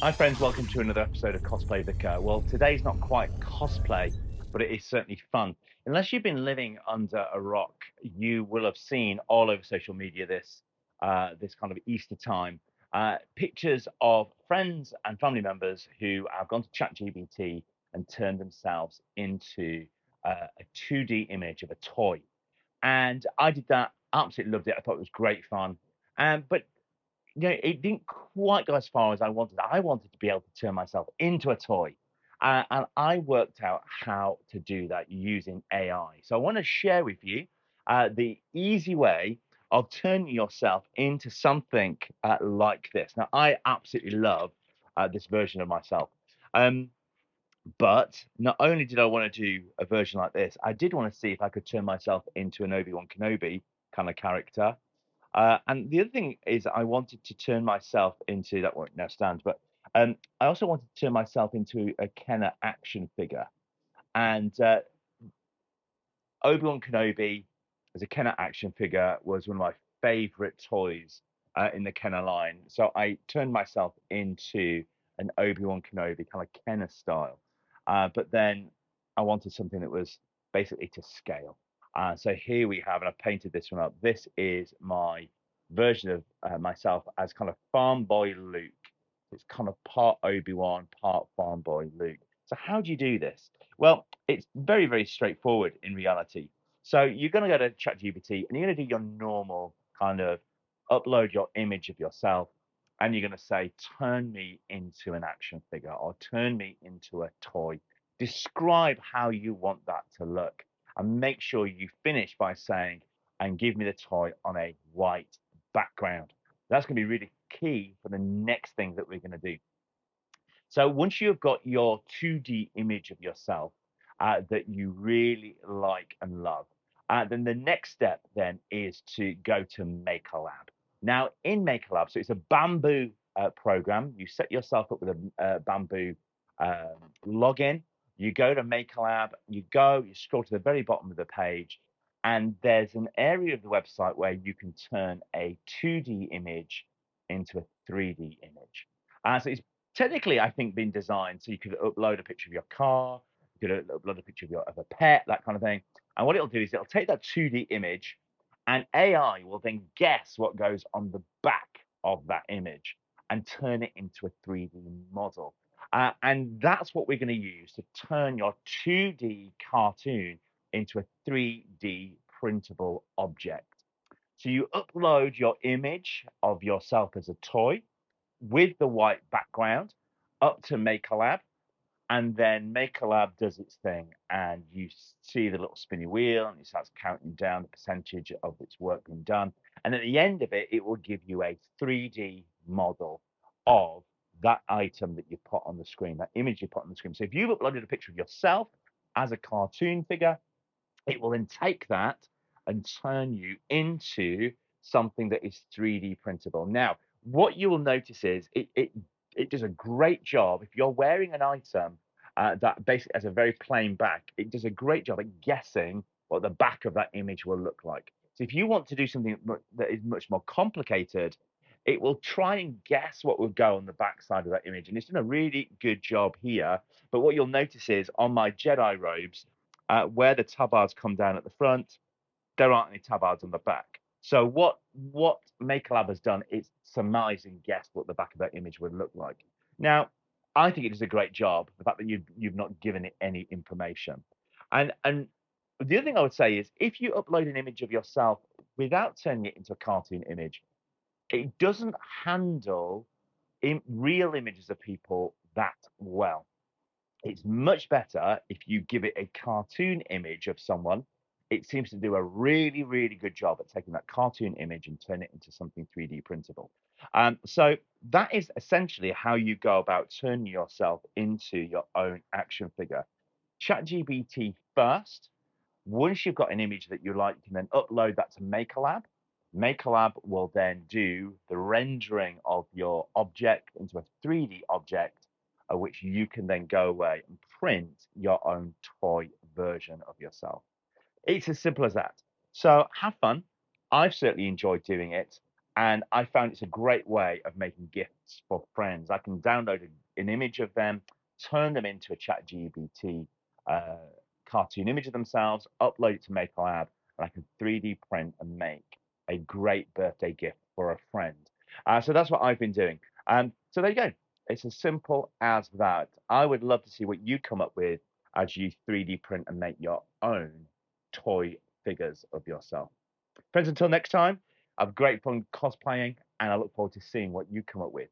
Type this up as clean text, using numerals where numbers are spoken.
Hi, friends. Welcome to another episode of Cosplay Vicar. Well, today's not quite cosplay, but it is certainly fun. Unless you've been living under a rock, you will have seen all over social media this kind of Easter time pictures of friends and family members who have gone to ChatGPT and turned themselves into a 2D image of a toy. And I did that, absolutely loved it. I thought it was great fun. But it didn't quite go as far as I wanted. I wanted to be able to turn myself into a toy. And I worked out how to do that using AI. So I want to share with you the easy way of turning yourself into something like this. Now, I absolutely love this version of myself. Um, but not only did I want to do a version like this, I did want to see if I could turn myself into an Obi-Wan Kenobi kind of character. And the other thing is I wanted to turn myself into that won't now stand, but I also wanted to turn myself into a Kenner action figure. And Obi-Wan Kenobi as a Kenner action figure was one of my favorite toys in the Kenner line. So I turned myself into an Obi-Wan Kenobi kind of Kenner style. But then I wanted something that was basically to scale. So here we have, and I've painted this one up. This is my version of myself as kind of farm boy Luke. It's kind of part Obi-Wan, part farm boy Luke. So how do you do this? Well, it's very, very straightforward in reality. So you're going to go to ChatGPT and you're going to do your normal kind of upload your image of yourself, and you're going to say, turn me into an action figure or turn me into a toy. Describe how you want that to look, and make sure you finish by saying, and give me the toy on a white background. That's going to be really key for the next thing that we're going to do. So once you've got your 2D image of yourself that you really like and love, then the next step then is to go to MakerLab. Now in MakerLab, so it's a Bamboo program. You set yourself up with a Bamboo login. You go to MakerLab. You scroll to the very bottom of the page, and there's an area of the website where you can turn a 2D image into a 3D image. So it's technically, I think, been designed so you could upload a picture of your car, you could upload a picture of a pet, that kind of thing. And what it'll do is it'll take that 2D image, and AI will then guess what goes on the back of that image and turn it into a 3D model. And that's what we're going to use to turn your 2D cartoon into a 3D printable object. So you upload your image of yourself as a toy with the white background up to MakerLab, and then MakerLab does its thing, and you see the little spinny wheel, and it starts counting down the percentage of its work being done. And at the end of it, it will give you a 3D model of that item that you put on the screen, that image you put on the screen. So if you've uploaded a picture of yourself as a cartoon figure, it will then take that and turn you into something that is 3D printable. Now, what you will notice is it does a great job. If you're wearing an item that basically has a very plain back, it does a great job at guessing what the back of that image will look like. So if you want to do something that is much more complicated, it will try and guess what will go on the back side of that image. And it's done a really good job here. But what you'll notice is on my Jedi robes, where the tabards come down at the front, there aren't any tabards on the back. So what MakerLab has done is surmise and guess what the back of that image would look like. Now, I think it does a great job. The fact that you've not given it any information, and the other thing I would say is if you upload an image of yourself without turning it into a cartoon image, it doesn't handle real images of people that well. It's much better if you give it a cartoon image of someone. It seems to do a really, really good job at taking that cartoon image and turn it into something 3D printable. So that is essentially how you go about turning yourself into your own action figure. ChatGPT first. Once you've got an image that you like, you can then upload that to MakerLab. MakerLab will then do the rendering of your object into a 3D object, which you can then go away and print your own toy version of yourself. It's as simple as that. So have fun. I've certainly enjoyed doing it. And I found it's a great way of making gifts for friends. I can download an image of them, turn them into a ChatGPT uh, cartoon image of themselves, upload it to MakeLab, and I can 3D print and make a great birthday gift for a friend. So that's what I've been doing. So there you go. It's as simple as that. I would love to see what you come up with as you 3D print and make your own toy figures of yourself. Friends, until next time, I've great fun cosplaying, and I look forward to seeing what you come up with.